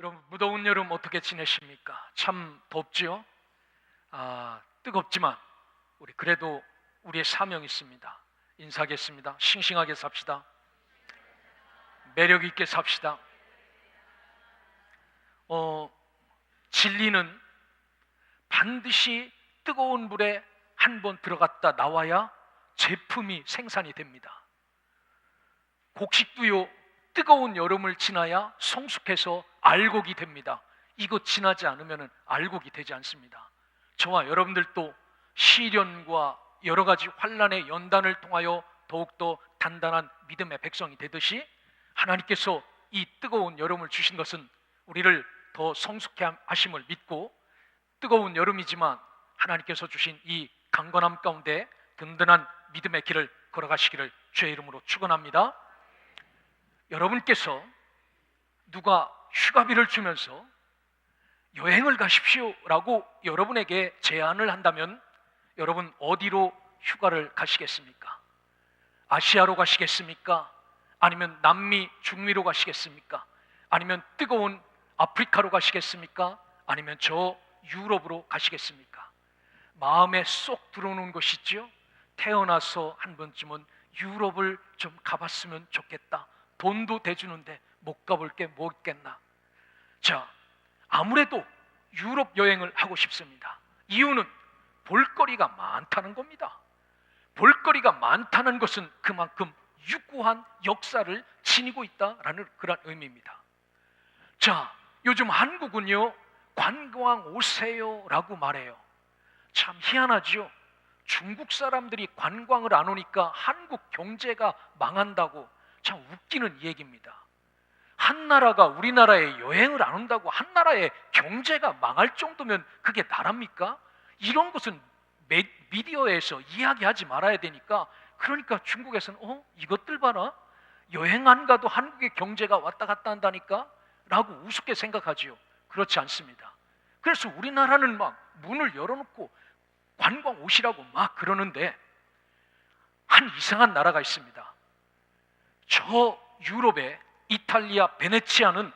여러분, 무더운 여름 어떻게 지내십니까? 참 덥지요? 뜨겁지만 우리 그래도 우리의 사명이 있습니다. 인사하겠습니다. 싱싱하게 삽시다. 매력 있게 삽시다. 진리는 반드시 뜨거운 불에 한번 들어갔다 나와야 제품이 생산이 됩니다. 곡식도요, 뜨거운 여름을 지나야 성숙해서 알곡이 됩니다. 이거 지나지 않으면 알곡이 되지 않습니다. 저와 여러분들도 시련과 여러 가지 환난의 연단을 통하여 더욱더 단단한 믿음의 백성이 되듯이 하나님께서 이 뜨거운 여름을 주신 것은 우리를 더 성숙해 하심을 믿고, 뜨거운 여름이지만 하나님께서 주신 이 강건함 가운데 든든한 믿음의 길을 걸어가시기를 주의 이름으로 축원합니다. 여러분께서 누가 휴가비를 주면서 여행을 가십시오 라고 여러분에게 제안을 한다면 여러분 어디로 휴가를 가시겠습니까? 아시아로 가시겠습니까? 아니면 남미, 중미로 가시겠습니까? 아니면 뜨거운 아프리카로 가시겠습니까? 아니면 저 유럽으로 가시겠습니까? 마음에 쏙 들어오는 것이지요. 태어나서 한 번쯤은 유럽을 좀 가봤으면 좋겠다. 돈도 대주는데 못 가볼 게 뭐 있겠나. 자, 아무래도 유럽 여행을 하고 싶습니다. 이유는 볼거리가 많다는 겁니다. 볼거리가 많다는 것은 그만큼 유구한 역사를 지니고 있다라는 그런 의미입니다. 자, 요즘 한국은요, 관광 오세요 라고 말해요. 참 희한하지요. 중국 사람들이 관광을 안 오니까 한국 경제가 망한다고. 참 웃기는 얘기입니다. 한 나라가 우리나라에 여행을 안 온다고 한 나라의 경제가 망할 정도면 그게 나랍니까? 이런 것은 미디어에서 이야기하지 말아야 되니까, 그러니까 중국에서는 이것들 봐라, 여행 안 가도 한국의 경제가 왔다 갔다 한다니까 라고 우습게 생각하지요. 그렇지 않습니다. 그래서 우리나라는 막 문을 열어놓고 관광 오시라고 막 그러는데, 한 이상한 나라가 있습니다. 저 유럽의 이탈리아 베네치아는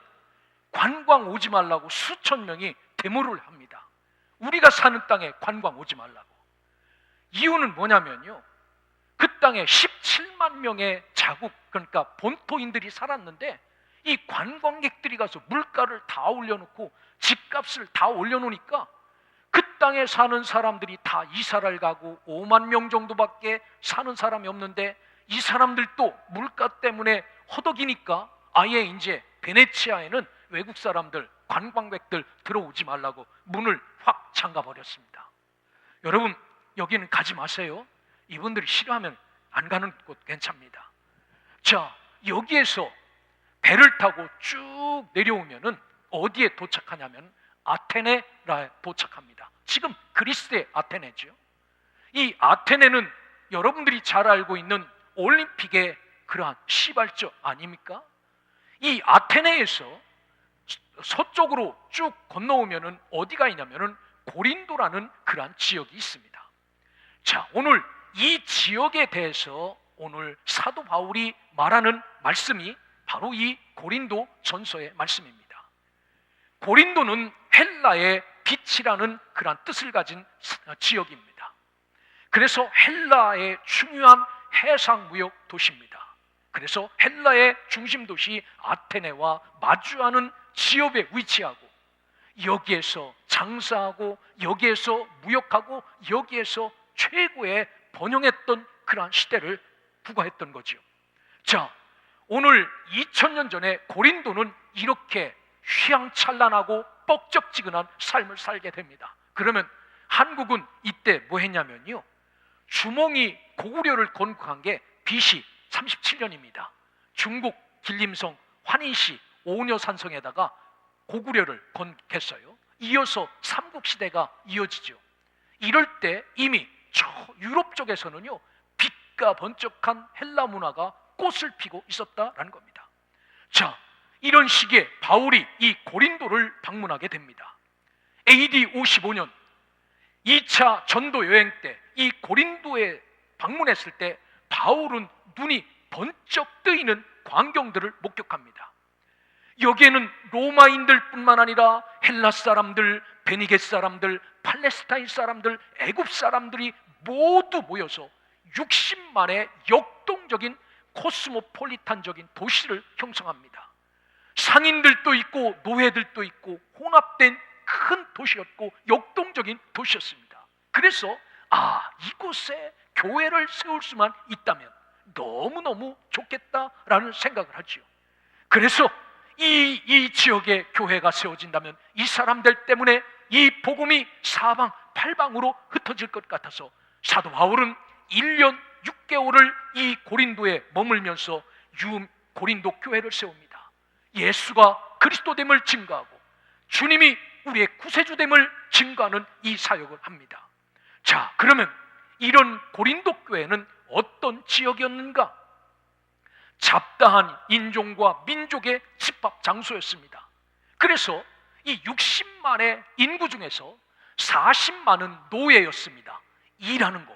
관광 오지 말라고 수천 명이 데모를 합니다. 우리가 사는 땅에 관광 오지 말라고. 이유는 뭐냐면요, 그 땅에 17만 명의 자국, 그러니까 본토인들이 살았는데 이 관광객들이 가서 물가를 다 올려놓고 집값을 다 올려놓으니까 그 땅에 사는 사람들이 다 이사를 가고 5만 명 정도밖에 사는 사람이 없는데, 이 사람들도 물가 때문에 허덕이니까 아예 이제 베네치아에는 외국 사람들, 관광객들 들어오지 말라고 문을 확 잠가 버렸습니다. 여러분, 여기는 가지 마세요. 이분들이 싫어하면 안 가는 곳 괜찮습니다. 자, 여기에서 배를 타고 쭉 내려오면은 어디에 도착하냐면 아테네라에 도착합니다. 지금 그리스의 아테네죠. 이 아테네는 여러분들이 잘 알고 있는 올림픽의 그러한 시발점 아닙니까? 이 아테네에서 서쪽으로 쭉 건너오면은 어디가 있냐면은 고린도라는 그러한 지역이 있습니다. 자, 오늘 이 지역에 대해서 오늘 사도 바울이 말하는 말씀이 바로 이 고린도 전서의 말씀입니다. 고린도는 헬라의 빛이라는 그러한 뜻을 가진 지역입니다. 그래서 헬라의 중요한 해상무역 도시입니다. 그래서 헬라의 중심 도시 아테네와 마주하는 지역에 위치하고, 여기에서 장사하고 여기에서 무역하고 여기에서 최고의 번영했던 그러한 시대를 부과했던 거죠. 자, 오늘 2000년 전에 고린도는 이렇게 휘황찬란하고 뻑적지근한 삶을 살게 됩니다. 그러면 한국은 이때 뭐 했냐면요, 주몽이 고구려를 건국한 게 BC 37년입니다. 중국 길림성 환인시 오녀산성에다가 고구려를 건국했어요. 이어서 삼국시대가 이어지죠. 이럴 때 이미 저 유럽 쪽에서는요, 빛과 번쩍한 헬라 문화가 꽃을 피고 있었다라는 겁니다. 자, 이런 시기에 바울이 이 고린도를 방문하게 됩니다. AD 55년 2차 전도 여행 때 이 고린도에 방문했을 때 바울은 눈이 번쩍 뜨이는 광경들을 목격합니다. 여기에는 로마인들 뿐만 아니라 헬라 사람들, 베니게 사람들, 팔레스타인 사람들, 애굽 사람들이 모두 모여서 60만의 역동적인 코스모폴리탄적인 도시를 형성합니다. 상인들도 있고 노예들도 있고 혼합된 큰 도시였고 역동적인 도시였습니다. 그래서 이곳에 교회를 세울 수만 있다면 너무너무 좋겠다라는 생각을 하지요. 그래서 이 지역에 교회가 세워진다면 이 사람들 때문에 이 복음이 사방 팔방으로 흩어질 것 같아서 사도 바울은 1년 6개월을 이 고린도에 머물면서 고린도 교회를 세웁니다. 예수가 그리스도됨을 증거하고 주님이 우리의 구세주됨을 증거하는 이 사역을 합니다. 자, 그러면 이런 고린도 교회는 어떤 지역이었는가? 잡다한 인종과 민족의 집합 장소였습니다. 그래서 이 60만의 인구 중에서 40만은 노예였습니다. 일하는 거,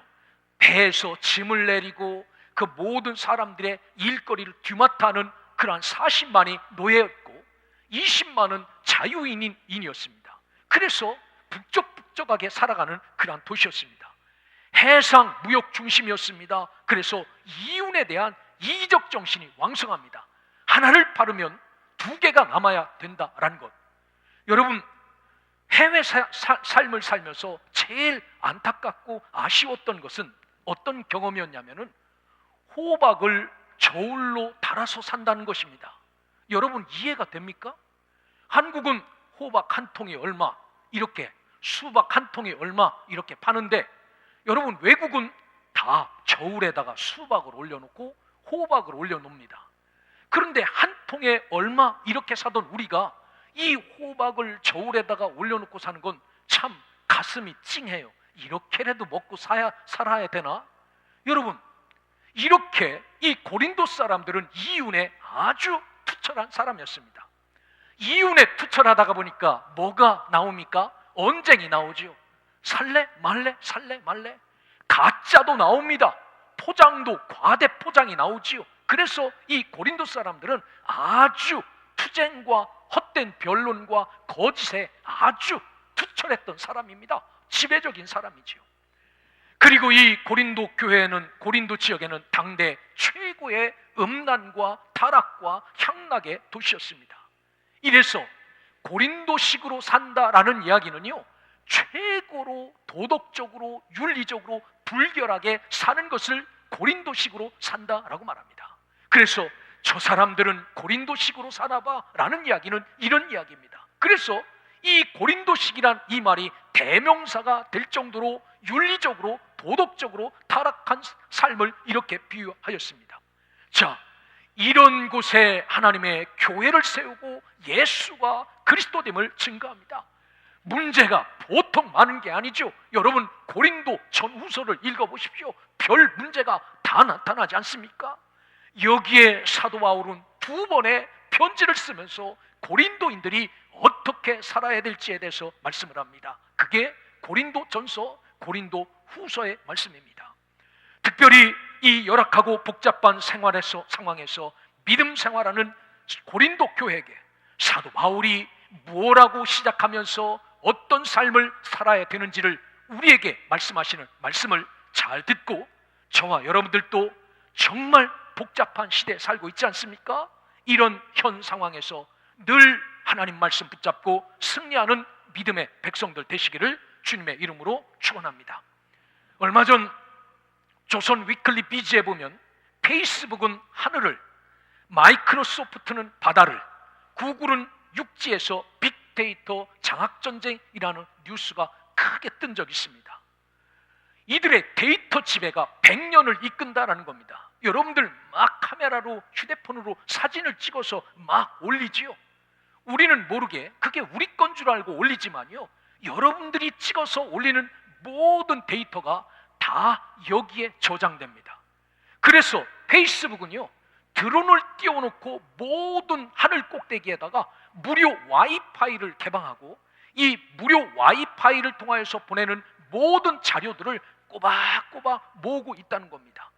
배에서 짐을 내리고 그 모든 사람들의 일거리를 뒤맡아하는 그러한 40만이 노예였고 20만은 자유인이었습니다. 그래서 북적북적하게 살아가는 그러한 도시였습니다. 해상 무역 중심이었습니다. 그래서 이윤에 대한 이적 정신이 왕성합니다. 하나를 바르면 두 개가 남아야 된다라는 것. 여러분, 해외 삶을 살면서 제일 안타깝고 아쉬웠던 것은 어떤 경험이었냐면은 호박을 저울로 달아서 산다는 것입니다. 여러분 이해가 됩니까? 한국은 호박 한 통이 얼마, 이렇게 수박 한 통이 얼마 이렇게 파는데 여러분 외국은 다 저울에다가 수박을 올려놓고 호박을 올려놓습니다. 그런데 한 통에 얼마 이렇게 사던 우리가 이 호박을 저울에다가 올려놓고 사는 건 참 가슴이 찡해요. 이렇게라도 먹고 살아야 되나? 여러분, 이렇게 이 고린도 사람들은 이윤에 아주 투철한 사람이었습니다. 이윤에 투철하다가 보니까 뭐가 나옵니까? 언쟁이 나오지요. 살래 말래 살래 말래. 가짜도 나옵니다. 포장도 과대 포장이 나오지요. 그래서 이 고린도 사람들은 아주 투쟁과 헛된 변론과 거짓에 아주 투철했던 사람입니다. 지배적인 사람이지요. 그리고 이 고린도 교회는, 고린도 지역에는 당대 최고의 음란과 타락과 향락의 도시였습니다. 이래서 고린도식으로 산다라는 이야기는요, 최고로 도덕적으로 윤리적으로 불결하게 사는 것을 고린도식으로 산다라고 말합니다. 그래서 저 사람들은 고린도식으로 사나봐 라는 이야기는 이런 이야기입니다. 그래서 이 고린도식이란 이 말이 대명사가 될 정도로 윤리적으로 도덕적으로 타락한 삶을 이렇게 비유하였습니다. 자, 이런 곳에 하나님의 교회를 세우고 예수가 그리스도됨을 증거합니다. 문제가 보통 많은 게 아니죠. 여러분 고린도 전후서를 읽어보십시오. 별 문제가 다 나타나지 않습니까? 여기에 사도 바울은 2번의 편지를 쓰면서 고린도인들이 어떻게 살아야 될지에 대해서 말씀을 합니다. 그게 고린도 전서, 고린도 후서의 말씀입니다. 특별히 이 열악하고 복잡한 상황에서 믿음 생활하는 고린도 교회에게 사도 바울이 뭐라고 시작하면서 어떤 삶을 살아야 되는지를 우리에게 말씀하시는 말씀을 잘 듣고 저와 여러분들도 정말 복잡한 시대에 살고 있지 않습니까? 이런 현 상황에서 늘 하나님 말씀 붙잡고 승리하는 믿음의 백성들 되시기를 주님의 이름으로 축원합니다. 얼마 전 조선 위클리 비즈에 보면 페이스북은 하늘을, 마이크로소프트는 바다를, 구글은 육지에서 빅데이터 장악전쟁이라는 뉴스가 크게 뜬 적이 있습니다. 이들의 데이터 지배가 100년을 이끈다라는 겁니다. 여러분들 막 카메라로 휴대폰으로 사진을 찍어서 막 올리지요. 우리는 모르게 그게 우리 건 줄 알고 올리지만요, 여러분들이 찍어서 올리는 모든 데이터가 다 여기에 저장됩니다. 그래서 페이스북은요, 드론을 띄워놓고 모든 하늘 꼭대기에다가 무료 와이파이를 개방하고 이 무료 와이파이를 통하여서 보내는 모든 자료들을 꼬박꼬박 모으고 있다는 겁니다.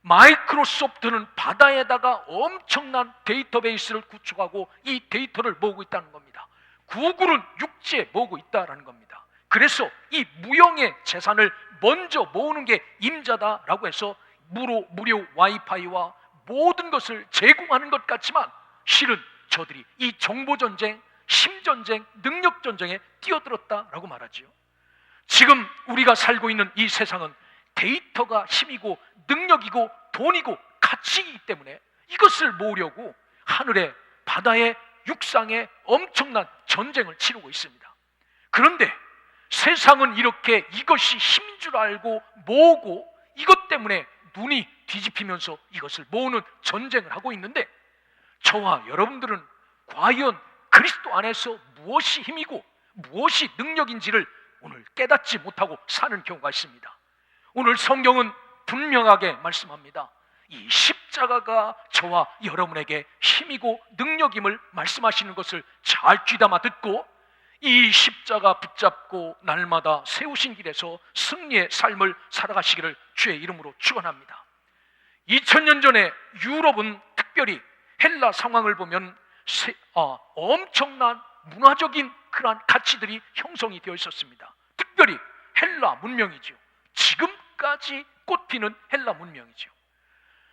마이크로소프트는 바다에다가 엄청난 데이터베이스를 구축하고 이 데이터를 모으고 있다는 겁니다. 구글은 육지에 모으고 있다는 겁니다. 그래서 이 무형의 재산을 먼저 모으는 게 임자다라고 해서 무료 와이파이와 모든 것을 제공하는 것 같지만 실은 저들이 이 정보전쟁, 힘전쟁, 능력전쟁에 뛰어들었다라고 말하지요. 지금 우리가 살고 있는 이 세상은 데이터가 힘이고 능력이고 돈이고 가치이기 때문에 이것을 모으려고 하늘에, 바다에, 육상에 엄청난 전쟁을 치르고 있습니다. 그런데 세상은 이렇게 이것이 힘인 줄 알고 모으고 이것 때문에 눈이 뒤집히면서 이것을 모으는 전쟁을 하고 있는데 저와 여러분들은 과연 그리스도 안에서 무엇이 힘이고 무엇이 능력인지를 오늘 깨닫지 못하고 사는 경우가 있습니다. 오늘 성경은 분명하게 말씀합니다. 이 십자가가 저와 여러분에게 힘이고 능력임을 말씀하시는 것을 잘 귀담아 듣고 이 십자가 붙잡고 날마다 세우신 길에서 승리의 삶을 살아가시기를 주의 이름으로 축원합니다. 2000년 전에 유럽은 특별히 헬라 상황을 보면 엄청난 문화적인 그러한 가치들이 형성이 되어 있었습니다. 특별히 헬라 문명이죠. 지금까지 꽃피는 헬라 문명이죠.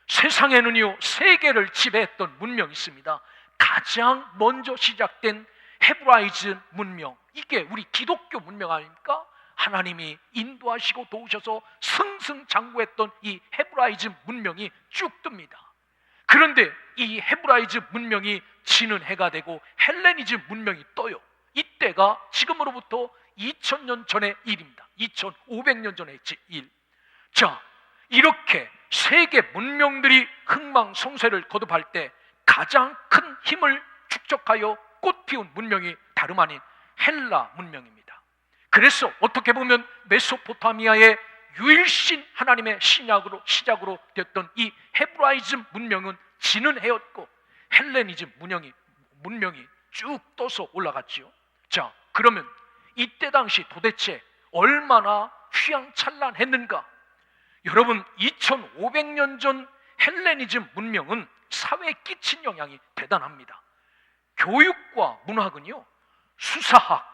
세상에는요, 세계를 지배했던 문명이 있습니다. 가장 먼저 시작된 헤브라이즈 문명, 이게 우리 기독교 문명 아닙니까? 하나님이 인도하시고 도우셔서 승승장구했던 이 헤브라이즈 문명이 쭉 뜹니다. 그런데 이 헤브라이즈 문명이 지는 해가 되고 헬레니즘 문명이 떠요. 이때가 지금으로부터 2000년 전의 일입니다. 2500년 전의 일. 자, 이렇게 세계 문명들이 흥망성쇠를 거듭할 때 가장 큰 힘을 축적하여 꽃피운 문명이 다름 아닌 헬라 문명입니다. 그래서 어떻게 보면 메소포타미아의 유일신 하나님의 시작으로 되었던 이 헤브라이즘 문명은 지는 해였고 헬레니즘 문명이 쭉 떠서 올라갔지요. 자, 그러면 이때 당시 도대체 얼마나 휘황찬란했는가? 여러분, 2500년 전 헬레니즘 문명은 사회에 끼친 영향이 대단합니다. 교육과 문학은요, 수사학,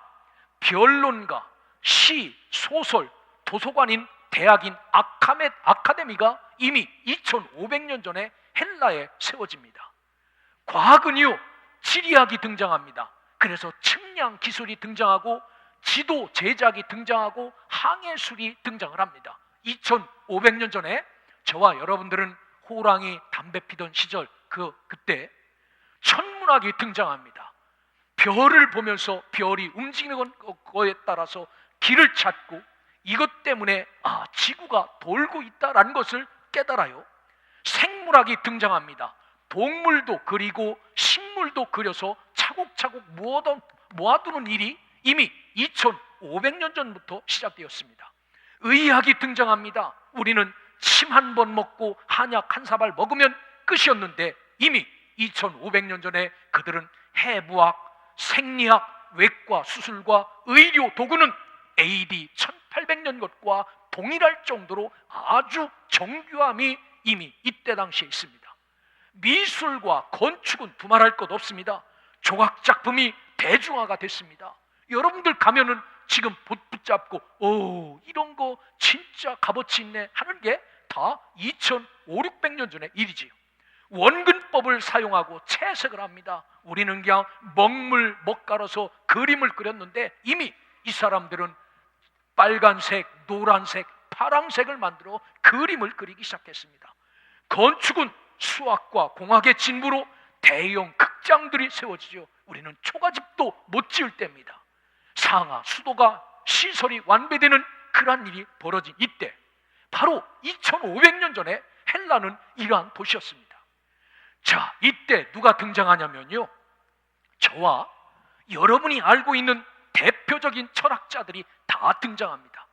변론가, 시, 소설, 도서관인 대학인 아카데미가 이미 2500년 전에 헬라에 세워집니다. 과학은요, 지리학이 등장합니다. 그래서 측량 기술이 등장하고 지도 제작이 등장하고 항해술이 등장을 합니다. 2500년 전에 저와 여러분들은 호랑이 담배 피던 시절 그때 천문학이 등장합니다. 별을 보면서 별이 움직이는 거에 따라서 길을 찾고 이것 때문에 지구가 돌고 있다라는 것을 깨달아요. 생물학이 등장합니다. 동물도 그리고 식물도 그려서 차곡차곡 모아두는 일이 이미 2500년 전부터 시작되었습니다. 의학이 등장합니다. 우리는 침 한 번 먹고 한약 한 사발 먹으면 끝이었는데 이미 2500년 전에 그들은 해부학, 생리학, 외과 수술과 의료 도구는 AD 1800년 것과 동일할 정도로 아주 정교함이 이미 이때 당시에 있습니다. 미술과 건축은 두말할 것 없습니다. 조각작품이 대중화가 됐습니다. 여러분들 가면은 지금 붙잡고 이런 거 진짜 값어치 있네 하는 게 다 2500~600년 전의 일이지요. 원근법을 사용하고 채색을 합니다. 우리는 그냥 먹갈아서 그림을 그렸는데 이미 이 사람들은 빨간색, 노란색, 파란색을 만들어 그림을 그리기 시작했습니다. 건축은 수학과 공학의 진보로 대형 극장들이 세워지죠. 우리는 초가집도 못 지을 때입니다. 상하, 수도가 시설이 완배되는 그러한 일이 벌어진 이때, 바로 2500년 전에 헬라는 이러한 도시였습니다. 자, 이때 누가 등장하냐면요, 저와 여러분이 알고 있는 대표적인 철학자들이 다 등장합니다.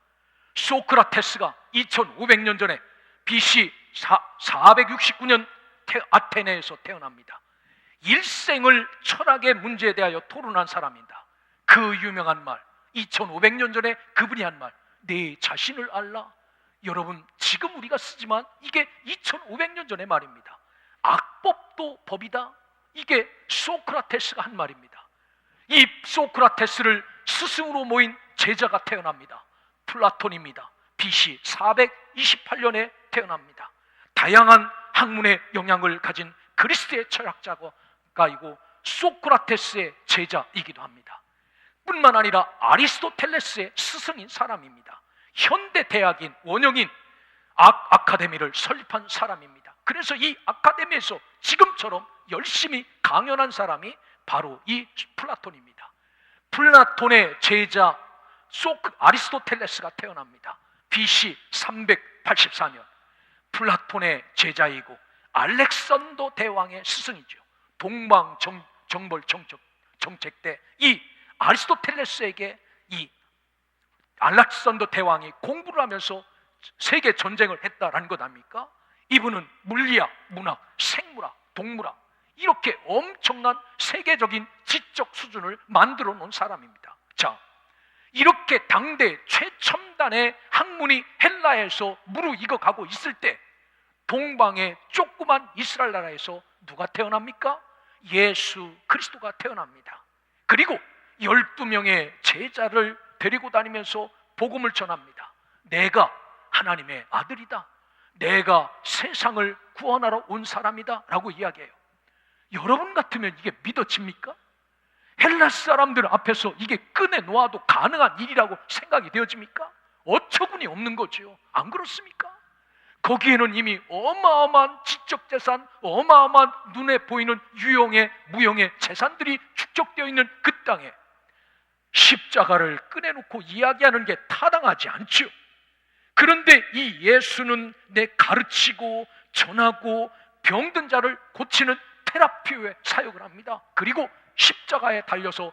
소크라테스가 2500년 전에 BC 469년 아테네에서 태어납니다. 일생을 철학의 문제에 대하여 토론한 사람입니다. 그 유명한 말, 2500년 전에 그분이 한 말, 내 자신을 알라. 여러분, 지금 우리가 쓰지만 이게 2500년 전의 말입니다. 악법도 법이다. 이게 소크라테스가 한 말입니다. 이 소크라테스를 스승으로 모인 제자가 태어납니다. 플라톤입니다. BC 428년에 태어납니다. 다양한 학문의 영향을 가진 그리스의 철학자이고 소크라테스의 제자이기도 합니다. 뿐만 아니라 아리스토텔레스의 스승인 사람입니다. 현대 대학인 원형인 아카데미를 설립한 사람입니다. 그래서 이 아카데미에서 지금처럼 열심히 강연한 사람이 바로 이 플라톤입니다. 플라톤의 제자 아리스토텔레스가 태어납니다. BC 384년. 플라톤의 제자이고 알렉산더 대왕의 스승이죠. 동방정벌 정책 때 이 아리스토텔레스에게 이 알렉산더 대왕이 공부를 하면서 세계 전쟁을 했다라는 것 아닙니까? 이분은 물리학, 문학, 생물학, 동물학 이렇게 엄청난 세계적인 지적 수준을 만들어 놓은 사람입니다. 자, 이렇게 당대 최첨단의 학문이 헬라에서 무르익어가고 있을 때 동방의 조그만 이스라엘 나라에서 누가 태어납니까? 예수 그리스도가 태어납니다. 그리고 12명의 제자를 데리고 다니면서 복음을 전합니다. 내가 하나님의 아들이다. 내가 세상을 구원하러 온 사람이다 라고 이야기해요. 여러분 같으면 이게 믿어집니까? 헬라 사람들 앞에서 이게 꺼내 놓아도 가능한 일이라고 생각이 되어집니까? 어처구니 없는 거죠. 안 그렇습니까? 거기에는 이미 어마어마한 지적 재산, 어마어마한 눈에 보이는 유형의 무형의 재산들이 축적되어 있는 그 땅에 십자가를 꺼내놓고 이야기하는 게 타당하지 않죠. 그런데 이 예수는 내 가르치고 전하고 병든 자를 고치는 테라피의 사역을 합니다. 그리고 십자가에 달려서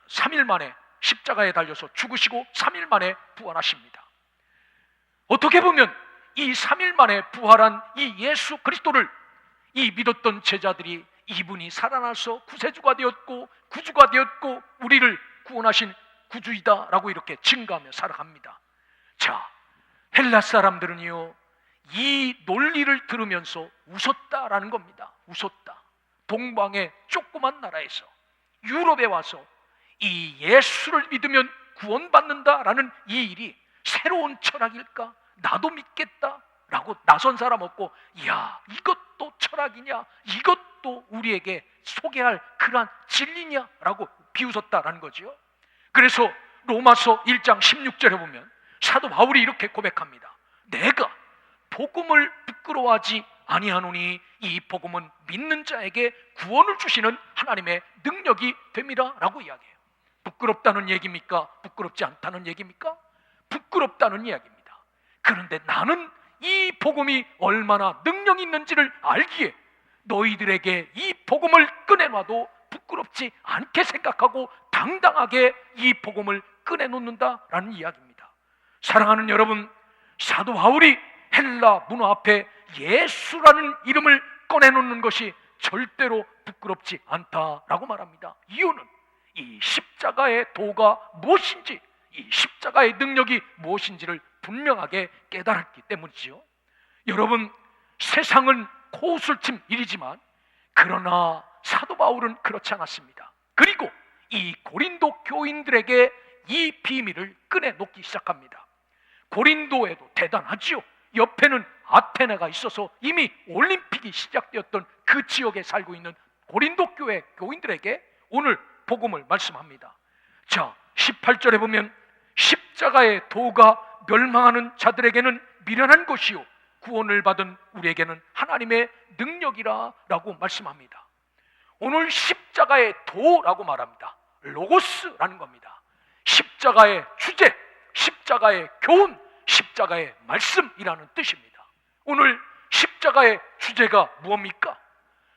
3일 만에 십자가에 달려서 죽으시고 3일 만에 부활하십니다. 어떻게 보면 이 3일 만에 부활한 이 예수 그리스도를 이 믿었던 제자들이 이분이 살아나서 구세주가 되었고 구주가 되었고 우리를 구원하신 구주이다 라고 이렇게 증거하며 살아갑니다. 자, 헬라 사람들은요 이 논리를 들으면서 웃었다라는 겁니다. 웃었다. 동방의 조그만 나라에서 유럽에 와서 이 예수를 믿으면 구원받는다라는 이 일이 새로운 철학일까? 나도 믿겠다라고 나선 사람 없고, 이야 이것도 철학이냐? 이것도 우리에게 소개할 그러한 진리냐라고 비웃었다라는 거죠. 그래서 로마서 1장 16절에 보면 사도 바울이 이렇게 고백합니다. 내가 복음을 부끄러워하지 아니하노니 이 복음은 믿는 자에게 구원을 주시는 하나님의 능력이 됨이라 라고 이야기해요. 부끄럽다는 얘기입니까? 부끄럽지 않다는 얘기입니까? 부끄럽다는 이야기입니다. 그런데 나는 이 복음이 얼마나 능력이 있는지를 알기에 너희들에게 이 복음을 꺼내놔도 부끄럽지 않게 생각하고 당당하게 이 복음을 꺼내놓는다라는 이야기입니다. 사랑하는 여러분, 사도 바울이 헬라 문화 앞에 예수라는 이름을 꺼내놓는 것이 절대로 부끄럽지 않다라고 말합니다. 이유는 이 십자가의 도가 무엇인지, 이 십자가의 능력이 무엇인지를 분명하게 깨달았기 때문이지요. 여러분, 세상은 코웃을침 일이지만 그러나 사도 바울은 그렇지 않았습니다. 그리고 이 고린도 교인들에게 이 비밀을 꺼내놓기 시작합니다. 고린도에도 대단하지요. 옆에는 아테네가 있어서 이미 올림픽이 시작되었던 그 지역에 살고 있는 고린도 교회 교인들에게 오늘 복음을 말씀합니다. 자, 18절에 보면 십자가의 도가 멸망하는 자들에게는 미련한 것이요 구원을 받은 우리에게는 하나님의 능력이라 라고 말씀합니다. 오늘 십자가의 도라고 말합니다. 로고스라는 겁니다. 십자가의 주제, 십자가의 교훈, 십자가의 말씀이라는 뜻입니다. 오늘 십자가의 주제가 무엇입니까?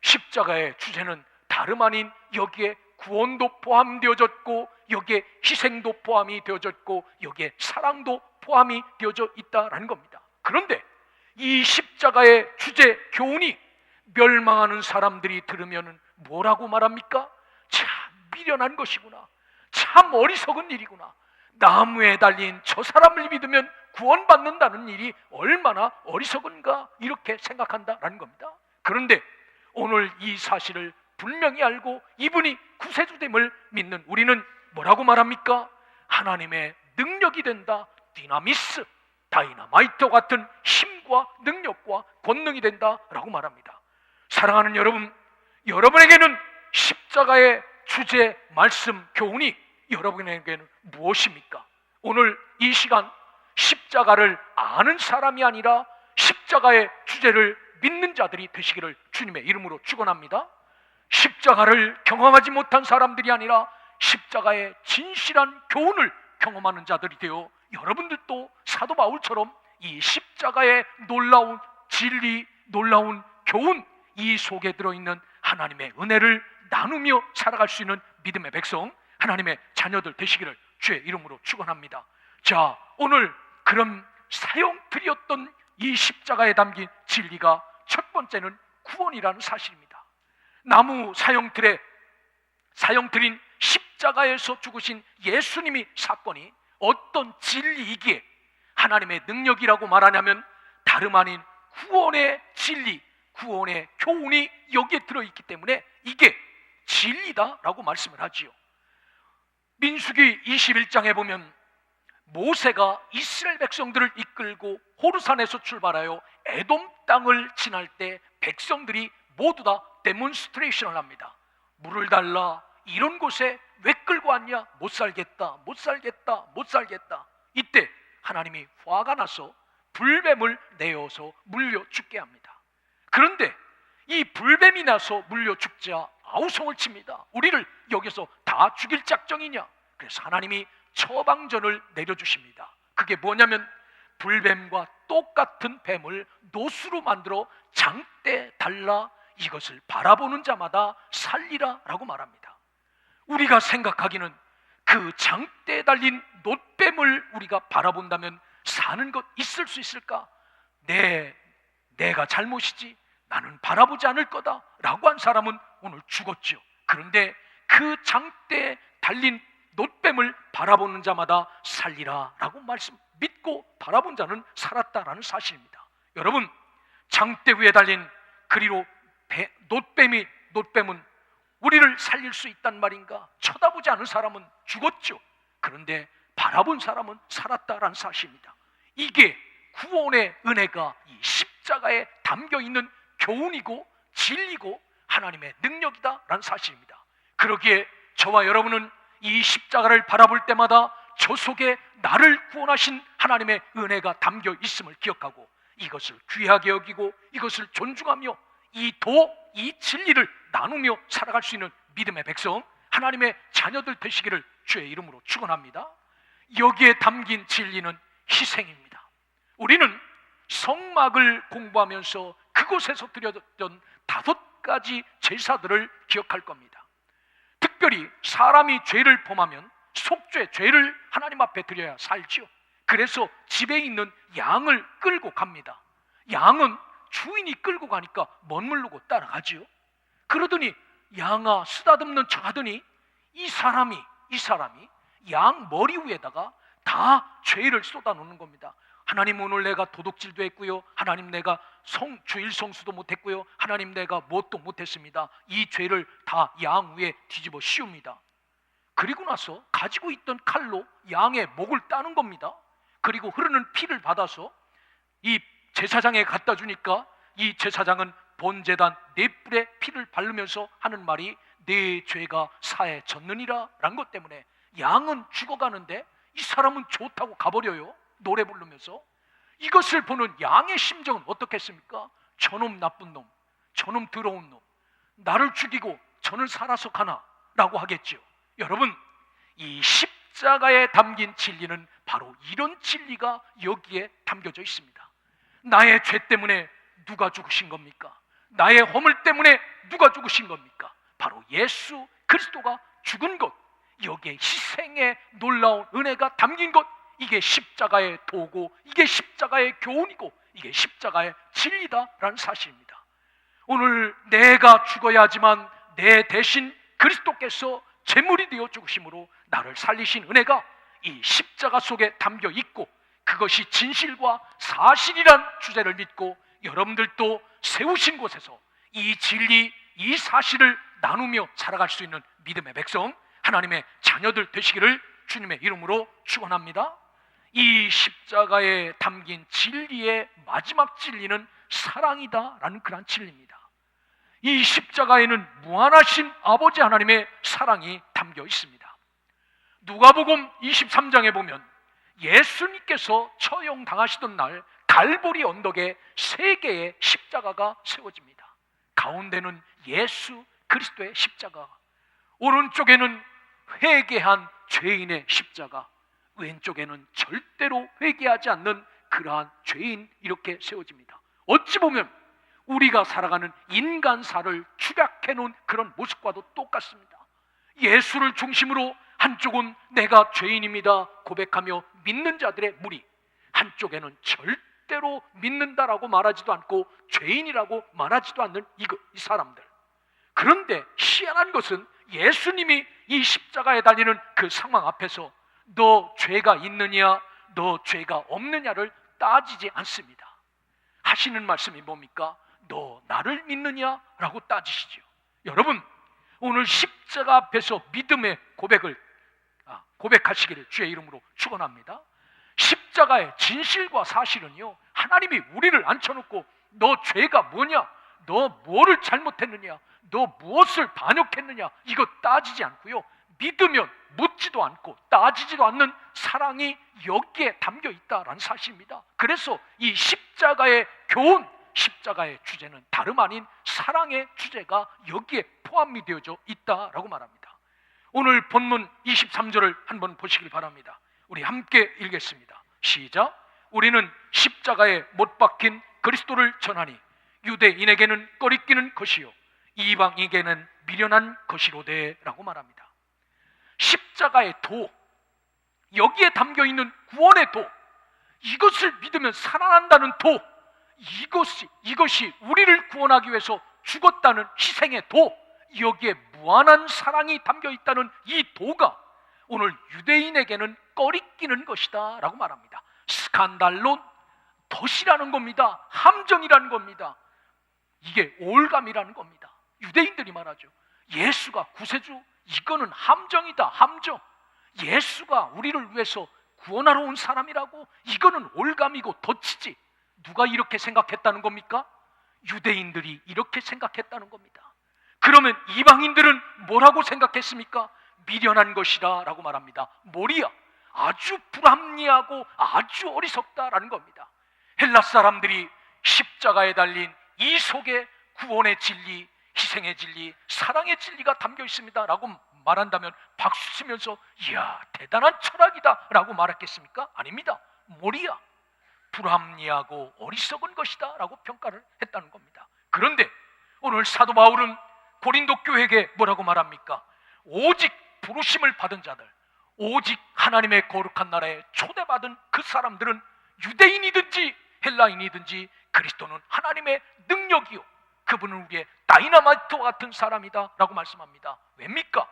십자가의 주제는 다름 아닌 여기에 구원도 포함되어졌고 여기에 희생도 포함이 되어졌고 여기에 사랑도 포함이 되어져 있다라는 겁니다. 그런데 이 십자가의 주제 교훈이 멸망하는 사람들이 들으면 뭐라고 말합니까? 참 미련한 것이구나, 참 어리석은 일이구나, 나무에 달린 저 사람을 믿으면 구원받는다는 일이 얼마나 어리석은가 이렇게 생각한다라는 겁니다. 그런데 오늘 이 사실을 분명히 알고 이분이 구세주됨을 믿는 우리는 뭐라고 말합니까? 하나님의 능력이 된다, 디나미스, 다이나마이트 같은 힘과 능력과 권능이 된다라고 말합니다. 사랑하는 여러분, 여러분에게는 십자가의 주제, 말씀, 교훈이 여러분에게는 무엇입니까? 오늘 이 시간 십자가를 아는 사람이 아니라 십자가의 주제를 믿는 자들이 되시기를 주님의 이름으로 축원합니다. 십자가를 경험하지 못한 사람들이 아니라 십자가의 진실한 교훈을 경험하는 자들이 되어 여러분들도 사도 바울처럼 이 십자가의 놀라운 진리, 놀라운 교훈, 이 속에 들어있는 하나님의 은혜를 나누며 살아갈 수 있는 믿음의 백성, 하나님의 자녀들 되시기를 주의 이름으로 축원합니다. 자, 오늘 그런 사형틀이었던 이 십자가에 담긴 진리가 첫 번째는 구원이라는 사실입니다. 나무 사형틀인 십자가에서 죽으신 예수님이 사건이 어떤 진리이기에 하나님의 능력이라고 말하냐면 다름 아닌 구원의 진리, 구원의 교훈이 여기에 들어있기 때문에 이게 진리다라고 말씀을 하지요. 민수기 21장에 보면 모세가 이스라엘 백성들을 이끌고 호르산에서 출발하여 에돔 땅을 지날 때 백성들이 모두 다 데몬스트레이션을 합니다. 물을 달라, 이런 곳에 왜 끌고 왔냐? 못 살겠다, 못 살겠다, 못 살겠다. 이때 하나님이 화가 나서 불뱀을 내어서 물려 죽게 합니다. 그런데 이 불뱀이 나서 물려 죽자 아우성을 칩니다. 우리를 여기서 다 죽일 작정이냐? 그래서 하나님이 처방전을 내려주십니다. 그게 뭐냐면 불뱀과 똑같은 뱀을 노수로 만들어 장대에 달라 이것을 바라보는 자마다 살리라 라고 말합니다. 우리가 생각하기는 그 장대에 달린 놋뱀을 우리가 바라본다면 사는 것 있을 수 있을까? 내가 잘못이지, 나는 바라보지 않을 거다 라고 한 사람은 오늘 죽었죠. 그런데 그 장대에 달린 놋뱀을 바라보는 자마다 살리라 라고 말씀, 믿고 바라본 자는 살았다라는 사실입니다. 여러분, 장대 위에 달린 그리로 놋뱀은 우리를 살릴 수 있단 말인가? 쳐다보지 않은 사람은 죽었죠. 그런데 바라본 사람은 살았다라는 사실입니다. 이게 구원의 은혜가 이 십자가에 담겨있는 교훈이고 진리고 하나님의 능력이다라는 사실입니다. 그러기에 저와 여러분은 이 십자가를 바라볼 때마다 저 속에 나를 구원하신 하나님의 은혜가 담겨 있음을 기억하고 이것을 귀하게 여기고 이것을 존중하며 이 진리를 나누며 살아갈 수 있는 믿음의 백성, 하나님의 자녀들 되시기를 주의 이름으로 축원합니다. 여기에 담긴 진리는 희생입니다. 우리는 성막을 공부하면서 그곳에서 드려졌던 5가지 제사들을 기억할 겁니다. 특별히 사람이 죄를 범하면 속죄, 죄를 하나님 앞에 드려야 살지요. 그래서 집에 있는 양을 끌고 갑니다. 양은 주인이 끌고 가니까 멋모르고 따라가지요. 그러더니 양아 쓰다듬는 척 하더니 이 사람이 양 머리 위에다가 다 죄를 쏟아놓는 겁니다. 하나님, 오늘 내가 도둑질도 했고요, 하나님 내가 주일 성수도 못했고요, 하나님 내가 무엇도 못했습니다. 이 죄를 다 양 위에 뒤집어 씌웁니다. 그리고 나서 가지고 있던 칼로 양의 목을 따는 겁니다. 그리고 흐르는 피를 받아서 이 제사장에 갖다 주니까 이 제사장은 본제단 4뿔의 피를 바르면서 하는 말이 내 죄가 사해졌느니라 라는 것 때문에 양은 죽어가는데 이 사람은 좋다고 가버려요. 노래 부르면서. 이것을 보는 양의 심정은 어떻겠습니까? 저놈 나쁜 놈, 저놈 더러운 놈, 나를 죽이고 저는 살아서 가나 라고 하겠죠. 여러분, 이 십자가에 담긴 진리는 바로 이런 진리가 여기에 담겨져 있습니다. 나의 죄 때문에 누가 죽으신 겁니까? 나의 허물 때문에 누가 죽으신 겁니까? 바로 예수 그리스도가 죽은 것, 여기에 희생의 놀라운 은혜가 담긴 것, 이게 십자가의 도고, 이게 십자가의 교훈이고, 이게 십자가의 진리다라는 사실입니다. 오늘 내가 죽어야 하지만 내 대신 그리스도께서 제물이 되어 죽으심으로 나를 살리신 은혜가 이 십자가 속에 담겨 있고 그것이 진실과 사실이란 주제를 믿고 여러분들도 세우신 곳에서 이 진리, 이 사실을 나누며 살아갈 수 있는 믿음의 백성, 하나님의 자녀들 되시기를 주님의 이름으로 축원합니다. 이 십자가에 담긴 진리의 마지막 진리는 사랑이다라는 그런 진리입니다. 이 십자가에는 무한하신 아버지 하나님의 사랑이 담겨 있습니다. 누가복음 23장에 보면 예수님께서 처형당하시던 날 갈보리 언덕에 3개의 십자가가 세워집니다. 가운데는 예수 그리스도의 십자가, 오른쪽에는 회개한 죄인의 십자가, 왼쪽에는 절대로 회개하지 않는 그러한 죄인, 이렇게 세워집니다. 어찌 보면 우리가 살아가는 인간사를 축약해 놓은 그런 모습과도 똑같습니다. 예수를 중심으로 한쪽은 내가 죄인입니다 고백하며 믿는 자들의 무리, 한쪽에는 절대로 믿는다라고 말하지도 않고 죄인이라고 말하지도 않는 이 사람들. 그런데 희한한 것은 예수님이 이 십자가에 달리는 그 상황 앞에서 너 죄가 있느냐, 너 죄가 없느냐를 따지지 않습니다. 하시는 말씀이 뭡니까? 너 나를 믿느냐라고 따지시죠. 여러분, 오늘 십자가 앞에서 믿음의 고백하시기를 주의 이름으로 축원합니다. 십자가의 진실과 사실은요, 하나님이 우리를 앉혀놓고 너 죄가 뭐냐, 너 뭐를 잘못했느냐, 너 무엇을 반역했느냐, 이거 따지지 않고요, 믿으면 묻지도 않고 따지지도 않는 사랑이 여기에 담겨 있다라는 사실입니다. 그래서 이 십자가의 교훈, 십자가의 주제는 다름 아닌 사랑의 주제가 여기에 포함이 되어져 있다라고 말합니다. 오늘 본문 23절을 한번 보시길 바랍니다. 우리 함께 읽겠습니다. 시작. 우리는 십자가에 못 박힌 그리스도를 전하니 유대인에게는 꺼리끼는 것이요 이방인에게는 미련한 것이로되 라고 말합니다. 십자가의 도, 여기에 담겨있는 구원의 도, 이것을 믿으면 살아난다는 도, 이것이 우리를 구원하기 위해서 죽었다는 희생의 도, 여기에 무한한 사랑이 담겨있다는 이 도가 오늘 유대인에게는 꺼리끼는 것이다 라고 말합니다. 스칸달론, 덫이라는 겁니다. 함정이라는 겁니다. 이게 올감이라는 겁니다. 유대인들이 말하죠. 예수가 구세주, 이거는 함정이다, 함정. 예수가 우리를 위해서 구원하러 온 사람이라고, 이거는 올감이고 덫이지. 누가 이렇게 생각했다는 겁니까? 유대인들이 이렇게 생각했다는 겁니다. 그러면 이방인들은 뭐라고 생각했습니까? 미련한 것이다 라고 말합니다. 모리야, 아주 불합리하고 아주 어리석다라는 겁니다. 헬라 사람들이 십자가에 달린 이 속에 구원의 진리, 희생의 진리, 사랑의 진리가 담겨 있습니다 라고 말한다면 박수 치면서 이야 대단한 철학이다 라고 말했겠습니까? 아닙니다. 모리야, 불합리하고 어리석은 것이다 라고 평가를 했다는 겁니다. 그런데 오늘 사도 바울은 고린도 교회에게 뭐라고 말합니까? 오직 부르심을 받은 자들, 오직 하나님의 거룩한 나라에 초대받은 그 사람들은 유대인이든지 헬라인이든지 그리스도는 하나님의 능력이요 그분은 우리의 다이너마이트와 같은 사람이다 라고 말씀합니다. 왜입니까?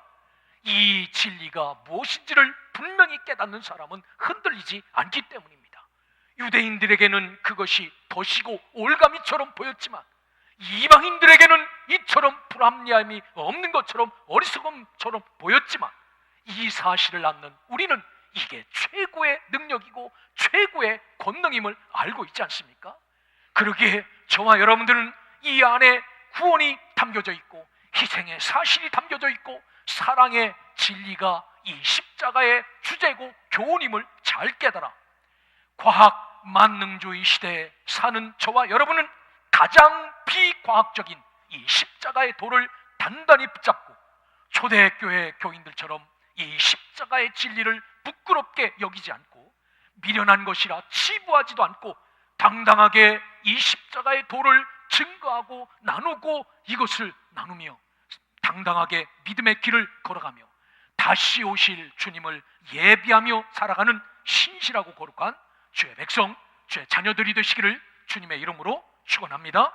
이 진리가 무엇인지를 분명히 깨닫는 사람은 흔들리지 않기 때문입니다. 유대인들에게는 그것이 덫이고 올가미처럼 보였지만 이방인들에게는 이처럼 불합리함이 없는 것처럼 어리석음처럼 보였지만 이 사실을 낳는 우리는 이게 최고의 능력이고 최고의 권능임을 알고 있지 않습니까? 그러기에 저와 여러분들은 이 안에 구원이 담겨져 있고 희생의 사실이 담겨져 있고 사랑의 진리가 이 십자가의 주제고 교훈임을 잘 깨달아 과학 만능주의 시대에 사는 저와 여러분은 가장 비과학적인 이 십자가의 도를 단단히 붙잡고 초대교회 교인들처럼 이 십자가의 진리를 부끄럽게 여기지 않고 미련한 것이라 치부하지도 않고 당당하게 이 십자가의 도를 증거하고 나누고 이것을 나누며 당당하게 믿음의 길을 걸어가며 다시 오실 주님을 예비하며 살아가는 신실하고 거룩한 주의 백성, 주의 자녀들이 되시기를 주님의 이름으로 축원합니다.